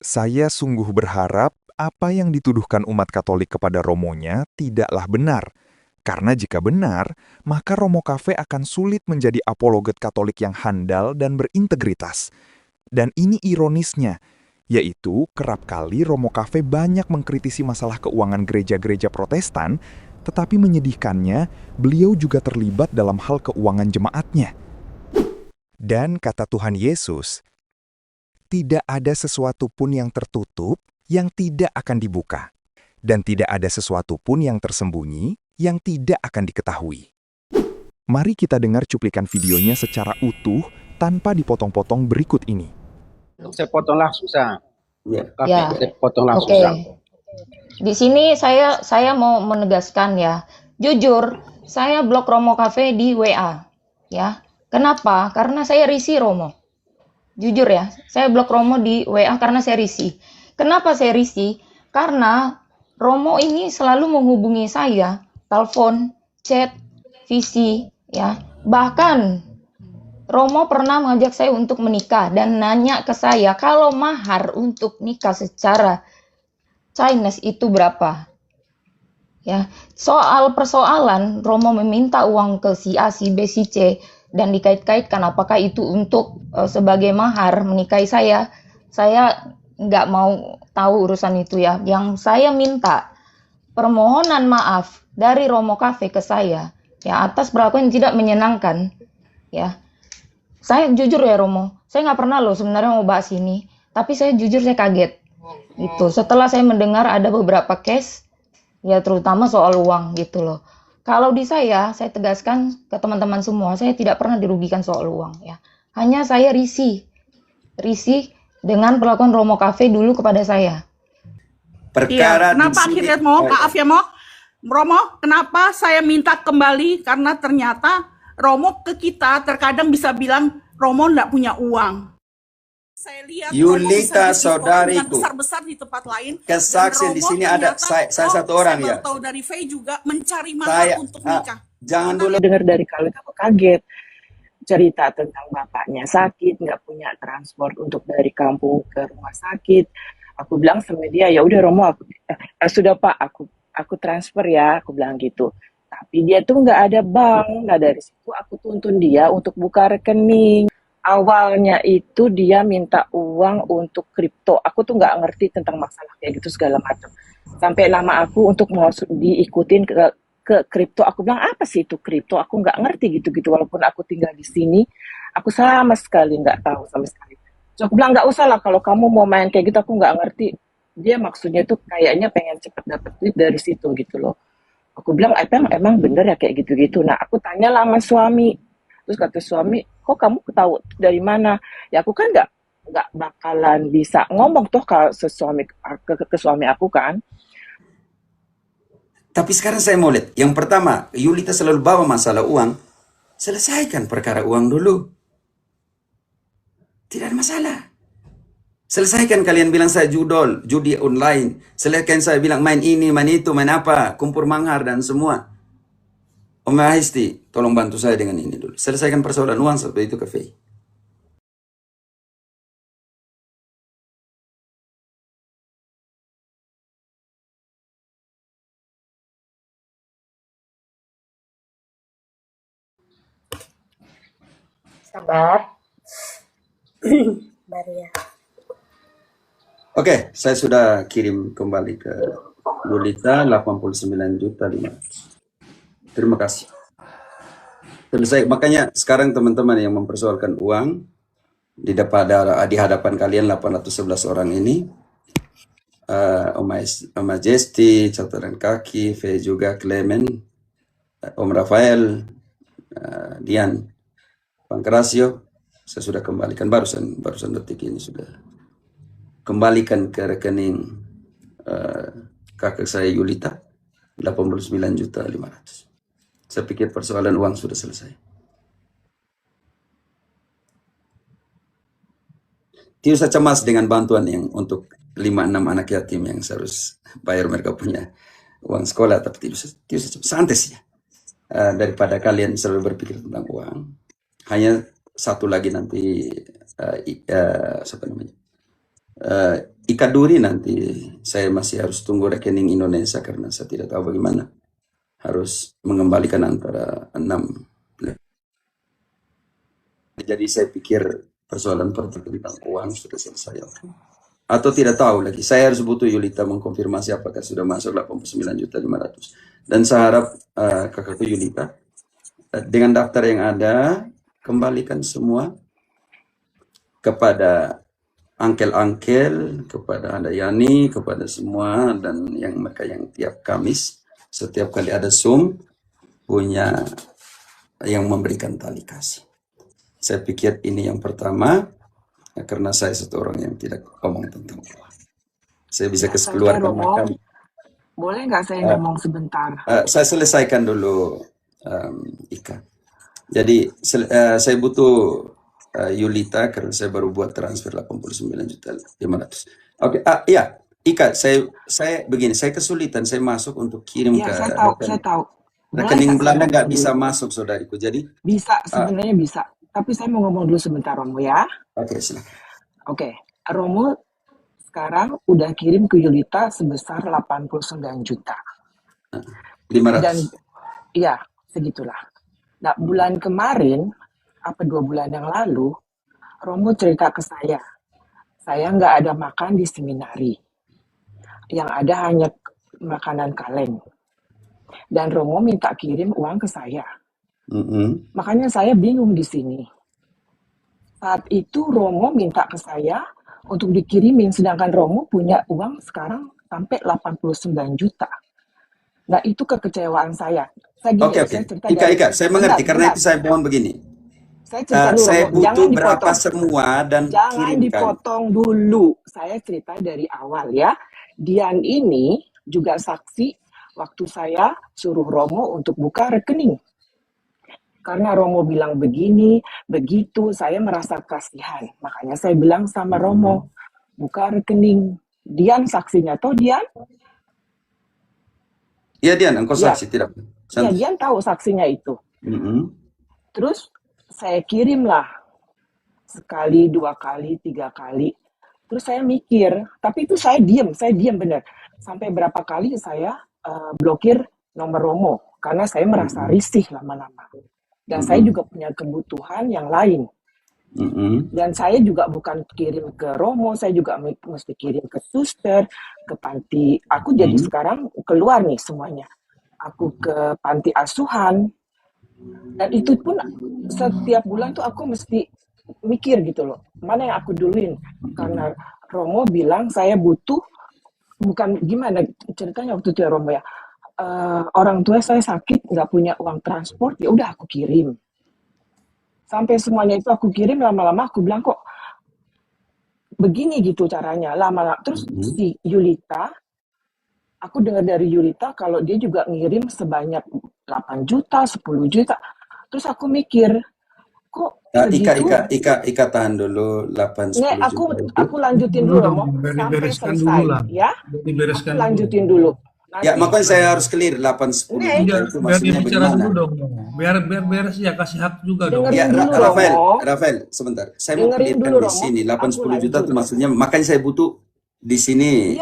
Saya sungguh berharap apa yang dituduhkan umat Katolik kepada Romonya tidaklah benar. Karena jika benar, maka Romo Cafe akan sulit menjadi apologet Katolik yang handal dan berintegritas. Dan ini ironisnya, yaitu kerap kali Romo Cafe banyak mengkritisi masalah keuangan gereja-gereja Protestan, tetapi menyedihkannya, beliau juga terlibat dalam hal keuangan jemaatnya. Dan kata Tuhan Yesus, tidak ada sesuatu pun yang tertutup yang tidak akan dibuka, dan tidak ada sesuatu pun yang tersembunyi yang tidak akan diketahui. Mari kita dengar cuplikan videonya secara utuh tanpa dipotong-potong berikut ini. Saya potonglah susah. Ya. Saya potonglah Oke. susah. Di sini saya mau menegaskan ya, jujur saya blok Romo Cafe di WA, ya. Kenapa? Karena saya risih Romo. Jujur ya, saya blok Romo di WA karena saya risih. Kenapa saya risih? Karena Romo ini selalu menghubungi saya, telepon, chat, visi, ya. Bahkan Romo pernah mengajak saya untuk menikah dan nanya ke saya kalau mahar untuk nikah secara Chinese itu berapa. Ya, soal persoalan Romo meminta uang ke si A, si B, si C dan dikait-kaitkan apakah itu untuk sebagai mahar menikahi saya nggak mau tahu urusan itu ya. Yang saya minta permohonan maaf dari Romo Cafe ke saya ya atas perlakuan yang tidak menyenangkan ya. Saya jujur ya Romo, saya nggak pernah loh sebenarnya mau bahas ini, tapi saya jujur saya kaget gitu. Setelah saya mendengar ada beberapa case ya terutama soal uang gitu loh. Kalau di saya tegaskan ke teman-teman semua, saya tidak pernah dirugikan soal uang ya. Hanya saya risih dengan perlakuan Romo Cafe dulu kepada saya. Perkara kenapa akhirnya maaf ya Romo, kenapa saya minta kembali karena ternyata Romo ke kita terkadang bisa bilang Romo nggak punya uang. Saya lihat Yulita saudariku besar-besar di tempat lain. Kesaksian di sini ada saya satu orang ya. Saya tahu dari Faye juga mencari mahar untuk nikah. Jangan dulu dengar dari kalian, aku kaget. Cerita tentang bapaknya sakit, nggak punya transport untuk dari kampung ke rumah sakit. Aku bilang sama dia, ya udah Romo, sudah Pak, aku transfer ya, aku bilang gitu. Tapi dia tuh nggak ada bank. Nah dari situ aku tuntun dia untuk buka rekening. Awalnya itu dia minta uang untuk kripto. Aku tuh nggak ngerti tentang masalah kayak gitu segala macam. Sampai nama aku untuk mau diikutin ke kripto. Aku bilang apa sih itu kripto? Aku nggak ngerti gitu-gitu. Walaupun aku tinggal di sini, aku sama sekali nggak tahu sama sekali. So, aku bilang nggak usah lah kalau kamu mau main kayak gitu. Aku nggak ngerti. Dia maksudnya tuh kayaknya pengen cepat dapet duit dari situ gitu loh. Aku bilang emang bener ya kayak gitu-gitu. Nah aku tanya lah sama suami. Terus kata suami, kok kamu tahu dari mana? Ya aku kan nggak bakalan bisa ngomong tuh ke suami aku kan. Tapi sekarang saya mau lihat. Yang pertama, Yulita selalu bawa masalah uang. Selesaikan perkara uang dulu. Tidak ada masalah. Selesaikan kalian bilang saya judi online. Selesaikan saya bilang main ini, main itu, main apa, kumpul manghar dan semua. Om Mahisti, tolong bantu saya dengan ini dulu. Selesaikan persoalan uang seperti itu ke Faye. Sabar. Maria. Oke, saya sudah kirim kembali ke Lulita 89 juta 500. Terima kasih. Selesai. Makanya sekarang teman-teman yang mempersoalkan uang di hadapan kalian 811 orang ini, Om Majesti, catatan kaki, Faye juga, Clement, Om Rafael, Dian, Pankrasio, saya sudah kembalikan barusan detik ini sudah kembalikan ke rekening kakak saya Yulita 89 juta 500. Saya pikir persoalan uang sudah selesai. Tidak usah cemas dengan bantuan yang untuk 5-6 anak yatim yang harus bayar mereka punya uang sekolah, tapi tidak usah cemas. Santai sih. Daripada kalian selalu berpikir tentang uang. Hanya satu lagi nanti Ika Duri nanti saya masih harus tunggu rekening Indonesia karena saya tidak tahu bagaimana harus mengembalikan antara 6. Jadi saya pikir persoalan tentang uang sudah selesai. Atau tidak tahu lagi. Saya harus butuh Yulita mengkonfirmasi apakah sudah masuk 89.500.000. Dan saya harap kakakku Yulita dengan daftar yang ada kembalikan semua kepada angkel-angkel, kepada Anda Yani, kepada semua, dan yang mereka yang tiap Kamis, setiap kali ada Zoom, punya yang memberikan tali kasih. Saya pikir ini yang pertama, karena saya satu orang yang tidak ngomong tentang uang. Saya bisa keluar ke makan. Boleh nggak saya ngomong sebentar? Saya selesaikan dulu, Ika. Jadi saya butuh Yulita karena saya baru buat transfer 89.500.000. Oke, ya, Ika, saya begini, saya kesulitan, saya masuk untuk kirim ke saya tahu. Rekening Belanda nggak bisa masuk, saudariku. Jadi bisa, sebenarnya bisa. Tapi saya mau ngomong dulu sebentar, Romo ya. Oke, silakan. Oke, Romo sekarang udah kirim ke Yulita sebesar 89 juta. 500. Dan iya, segitulah. Nah, bulan kemarin, 2 bulan yang lalu, Romo cerita ke saya nggak ada makan di seminari. Yang ada hanya makanan kaleng. Dan Romo minta kirim uang ke saya. Makanya saya bingung di sini. Saat itu Romo minta ke saya untuk dikirimin, sedangkan Romo punya uang sekarang sampai 89 juta. Nah, itu kekecewaan saya. Oke. Ika, saya mengerti. Karena itu saya mohon begini. Saya butuh berapa semua dan jangan kirimkan. Dipotong dulu. Saya cerita dari awal ya. Dian ini juga saksi waktu saya suruh Romo untuk buka rekening. Karena Romo bilang begini, begitu, saya merasa kasihan. Makanya saya bilang sama Romo, buka rekening. Dian saksinya, toh Dian? Iya Dian, engkau saksi tidak? Ya, Dian tahu saksinya itu. Terus saya kirimlah sekali, 2 kali, 3 kali. Terus saya mikir, tapi itu saya diam benar. Sampai berapa kali saya blokir nomor Romo karena saya merasa risih lama-lama. Dan saya juga punya kebutuhan yang lain. Dan saya juga bukan kirim ke Romo, saya juga mesti kirim ke suster, ke panti. Aku jadi sekarang keluar nih semuanya. Aku ke panti asuhan. Dan itu pun setiap bulan tuh aku mesti mikir gitu loh, mana yang aku duluin. Karena Romo bilang saya butuh, bukan gimana ceritanya waktu itu ya Romo ya, orang tua saya sakit, nggak punya uang transport, ya udah aku kirim. Sampai semuanya itu aku kirim, lama-lama aku bilang kok begini gitu caranya. Lama-lama terus si Yulita, aku dengar dari Yulita kalau dia juga ngirim sebanyak 8 juta, 10 juta. Terus aku mikir, kok segitu? Ika tahan dulu 8-10 juta. Aku lanjutin dulu Romo sampai selesai ya. Aku lanjutin dulu. Ya, makanya saya harus clear 8-10 juta itu maksudnya bagaimana? Biar beres ya, kasih hak juga dong. Ya, Rafael, sebentar. Saya mau clearkan di sini 8-10 juta itu maksudnya, makanya saya butuh di sini.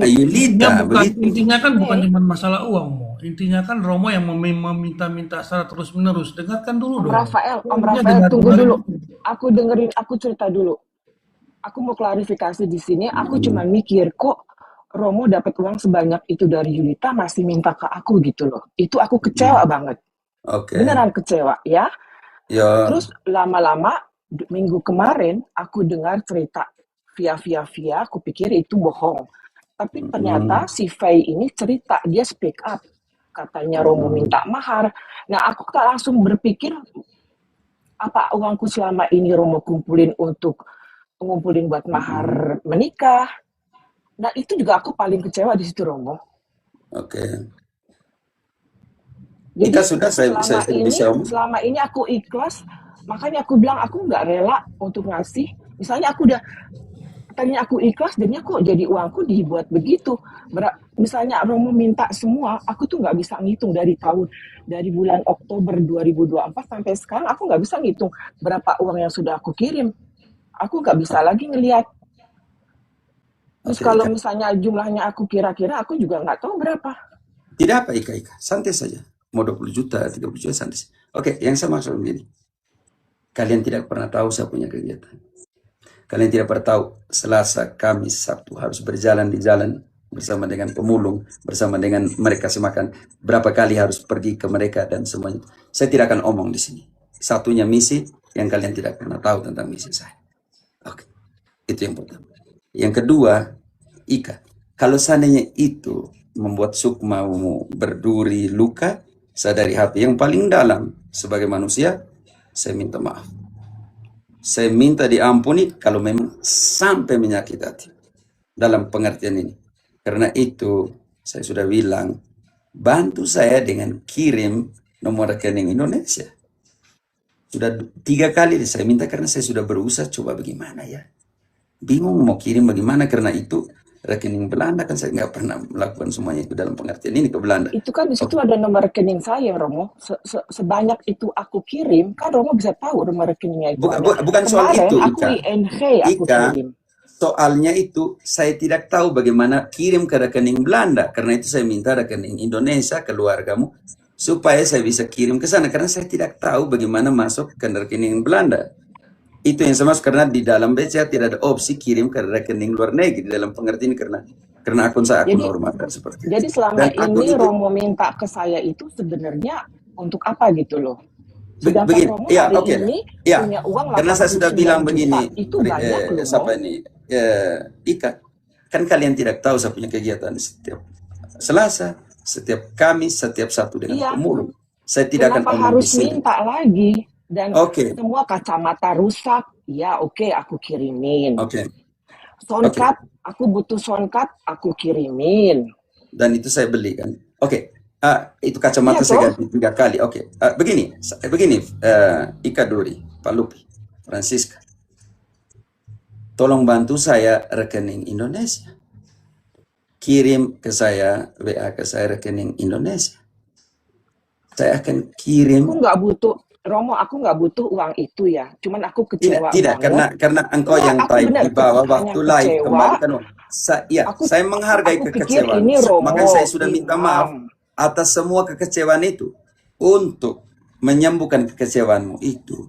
Yulita, intinya kan bukan cuma masalah uang, Mo. Intinya kan Romo yang meminta-minta secara terus-menerus. Dengarkan dulu dong. Om Rafael, tunggu dulu. Aku cerita dulu. Aku mau klarifikasi di sini. Aku cuma mikir kok Romo dapat uang sebanyak itu dari Yulita masih minta ke aku gitu loh. Itu aku kecewa banget. Beneran kecewa ya. Terus lama-lama minggu kemarin aku dengar cerita via aku pikir itu bohong. Tapi ternyata si Faye ini cerita, dia speak up. Katanya Romo minta mahar. Nah, aku langsung berpikir apa uangku selama ini Romo kumpulin buat mahar menikah. Nah, itu juga aku paling kecewa di situ Romo. Jadi selama ini aku ikhlas, makanya aku bilang aku nggak rela untuk ngasih. Misalnya tadinya aku ikhlas, jadinya kok jadi uangku dibuat begitu. Misalnya Romo minta semua, aku tuh nggak bisa ngitung dari bulan Oktober 2024 sampai sekarang aku nggak bisa ngitung berapa uang yang sudah aku kirim. Aku nggak bisa lagi ngelihat. Terus Oke, kalau Ika. misalnya jumlahnya aku kira-kira, aku juga nggak tahu berapa. Tidak apa, Ika. Santai saja. Mau 20 juta, 30 juta, santai. Oke, yang saya maksud begini. Kalian tidak pernah tahu saya punya kegiatan. Kalian tidak pernah tahu Selasa, Kamis, Sabtu harus berjalan di jalan bersama dengan pemulung, bersama dengan mereka semakan. Berapa kali harus pergi ke mereka dan semuanya. Saya tidak akan omong di sini. Satunya misi yang kalian tidak pernah tahu tentang misi saya. Oke, itu yang pertama. Yang kedua, Ika, kalau seandainya itu membuat Sukmamu berduri luka, saya dari hati yang paling dalam sebagai manusia, saya minta maaf. Saya minta diampuni kalau memang sampai menyakiti hati. Dalam pengertian ini. Karena itu, saya sudah bilang, bantu saya dengan kirim nomor rekening Indonesia. Sudah 3 kali saya minta karena saya sudah berusaha, coba bagaimana ya. Bingung mau kirim bagaimana karena itu rekening Belanda kan saya nggak pernah melakukan semuanya itu dalam pengertian ini ke Belanda. Itu kan di situ ada nomor rekening saya, Romo. Sebanyak itu aku kirim, kan Romo bisa tahu nomor rekeningnya itu ada. Bukan soal Kemarin itu, aku Ika. ING aku Ika, kirim. soalnya itu saya tidak tahu bagaimana kirim ke rekening Belanda. Karena itu saya minta rekening Indonesia, keluargamu, supaya saya bisa kirim ke sana. Karena saya tidak tahu bagaimana masuk ke rekening Belanda. Itu yang saya maksud, karena di dalam BCA tidak ada opsi kirim ke rekening luar negeri dalam pengertian karena akun saya akun normal dan seperti itu. Jadi selama Dan akun ini itu Romo minta ke saya itu sebenarnya untuk apa gitu loh? Sedangkan begini, Romo ya hari oke, ini ya, punya uang karena saya sudah 89 bilang juta. begini, Itu banyak loh. siapa ini, Ika, kan kalian tidak tahu saya punya kegiatan setiap Selasa, setiap Kamis, setiap Sabtu dengan Iya. pemulung. Saya tidak Kenapa akan omong harus di sini. minta lagi? Dan Oke. semua kacamata rusak, ya oke, aku kirimin. Oke. Soundcard, aku butuh soundcard, aku kirimin. Dan itu saya beli kan. Oke. Itu kacamata Iya, saya toh? ganti 3 kali. Oke. Begini, Ika Duri, Pak Lupi, Francisca. Tolong bantu saya rekening Indonesia. Kirim ke saya, WA ke saya rekening Indonesia. Saya akan kirim. Aku nggak butuh, Romo, aku nggak butuh uang itu ya. Cuman aku kecewa Tidak, banget. karena engkau Enggak, yang aku type benar di bawah hanya waktu live kecewa. kembalikan uang. Saya menghargai Aku pikir kekecewaan. ini Romo, Makanya saya sudah minta Imam. maaf atas semua kekecewaan itu. Untuk menyembuhkan kekecewaanmu itu,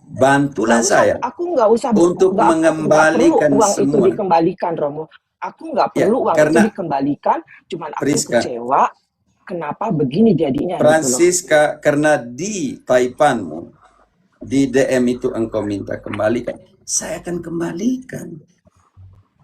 bantulah saya Aku nggak usah untuk nggak mengembalikan perlu uang itu semua. dikembalikan, Romo. Aku nggak Ya, perlu uang karena- itu dikembalikan. Cuman aku Priska. kecewa. Kenapa begini jadinya? Gitu loh. Francisca, karena di taipanmu, di DM itu engkau minta kembalikan, saya akan kembalikan.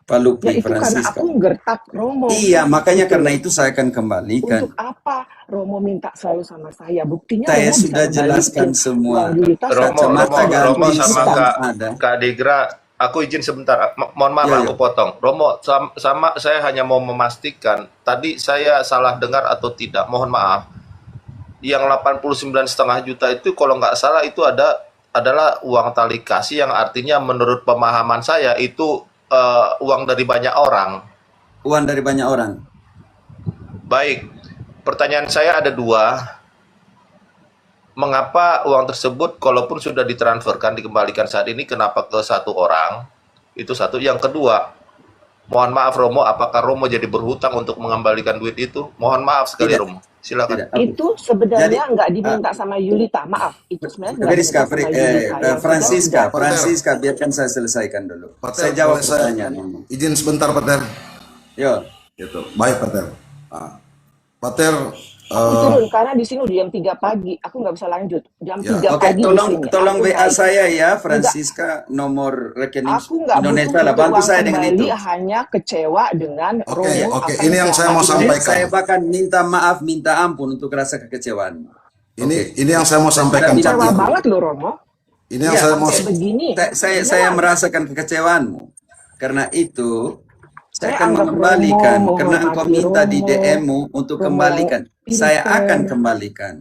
Pak Lupi, Ya itu karena Francisca. aku gertak Romo. Iya, makanya Gitu karena loh. itu saya akan kembalikan. Untuk apa Romo minta selalu sama saya? Buktinya Saya Romo bisa sudah jelaskan balikin semua. uang Julita Kacamata Romo ganti sama stamp ada. Kak Degra, aku izin sebentar. Mohon maaf Iya, aku potong. Romo, sama saya hanya mau memastikan. Tadi saya salah dengar atau tidak? Mohon maaf. Yang 89,5 juta itu kalau nggak salah itu adalah uang tali kasih yang artinya menurut pemahaman saya itu uang dari banyak orang. Uang dari banyak orang. Baik, pertanyaan saya ada 2. Mengapa uang tersebut kalaupun sudah ditransferkan dikembalikan saat ini kenapa ke 1 orang? Itu 1. Yang kedua, mohon maaf Romo, apakah Romo jadi berhutang untuk mengembalikan duit itu? Mohon maaf sekali Tidak. Romo. Silakan. Tidak. itu sebenarnya Jadi, nggak diminta sama Yulita. Maaf, itu sebenarnya nggak Friska, diminta sama Yulita. Yang Francisca, biarkan saya selesaikan dulu. Pater, Saya jawab boleh saya pertanyaan. izin sebentar, Pater. Yo, Gitu. Baik, Pater. Pater, Aku turun karena di sini udah jam 3 pagi. Aku nggak bisa lanjut. Jam Ya. 3 oke, pagi tolong di sini. tolong Aku WA naik. saya ya, Francisca, nomor rekening Aku nggak Indonesia butuh lah. untuk Bantu uang saya dengan kembali, itu. hanya kecewa dengan Oke, Romo oke. akan Ini yang saya mau kelakuan. sampaikan. Saya bahkan minta maaf, minta ampun untuk rasa kekecewaanmu. ini yang saya mau sampaikan, Tidak, Kecewa Pater. banget loh Romo. Ini yang Ya, saya mau Kayak begini. Saya merasakan kekecewaanmu. Karena itu saya Saya akan anggap mengembalikan Romo, karena engkau menghormati minta di Romo, DM-mu untuk Romo kembalikan. Saya pinter. akan kembalikan.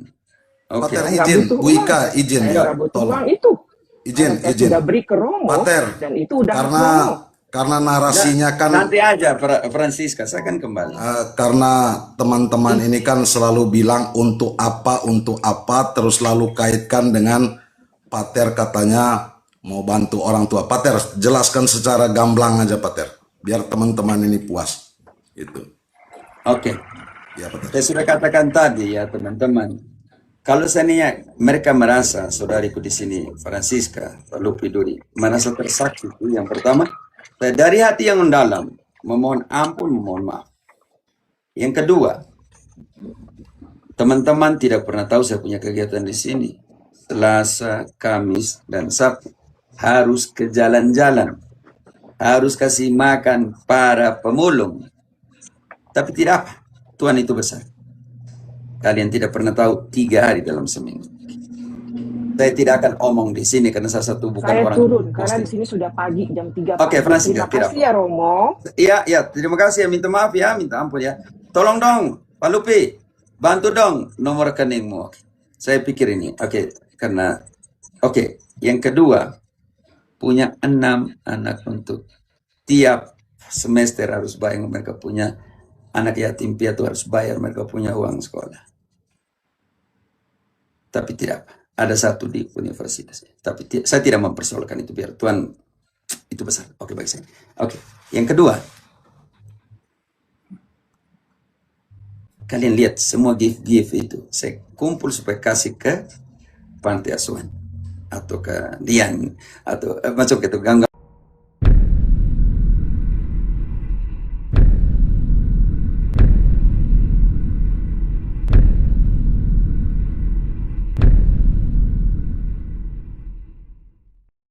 Oke. Pater, Nggak izin. butuh Bu uang. Ika, izin. Saya Ya, nggak butuh tolong. uang itu. Izin, Saya izin. sudah beri ke Romo. Pater, Dan itu udah hak karena Romo. karena narasinya kan Nanti aja Francisca, saya akan kembali. karena teman-teman ini kan selalu bilang untuk apa, terus selalu kaitkan dengan Pater katanya mau bantu orang tua. Pater, jelaskan secara gamblang aja, Pater. biar teman-teman ini puas gitu. Oke. Ya, Pak. Saya sudah katakan tadi ya teman-teman, kalau seandainya mereka merasa saudariku di sini, Francisca, Pak Lupi Duri, merasa tersakiti, yang pertama, saya dari hati yang mendalam, memohon ampun, memohon maaf. Yang kedua, teman-teman tidak pernah tahu saya punya kegiatan di sini. Selasa, Kamis, dan Sabtu harus ke jalan-jalan, harus kasih makan para pemulung. Tapi tidak apa, Tuhan itu besar. Kalian tidak pernah tahu 3 hari dalam seminggu. Saya tidak akan omong di sini karena saya satu bukan Saya orang turun karena posting. di sini sudah pagi jam 3 Oke, pagi. Francisca, Terima tidak kasih ya Romo. Iya, ya, terima kasih ya. Minta maaf ya, minta ampun ya. Tolong dong, Pak Lupi, bantu dong nomor rekeningmu. Saya pikir ini, oke, karena yang kedua, punya 6 anak untuk tiap semester harus bayar, mereka punya anak yatim piatu harus bayar, mereka punya uang sekolah. Tapi tidak, ada satu di universitas. Tapi saya tidak mempersoalkan itu, biar Tuhan itu besar. Oke, baik saya. Oke, yang kedua, kalian lihat semua gift itu saya kumpul supaya kasih ke panti asuhan atau ke Dian atau masuk ke itu gang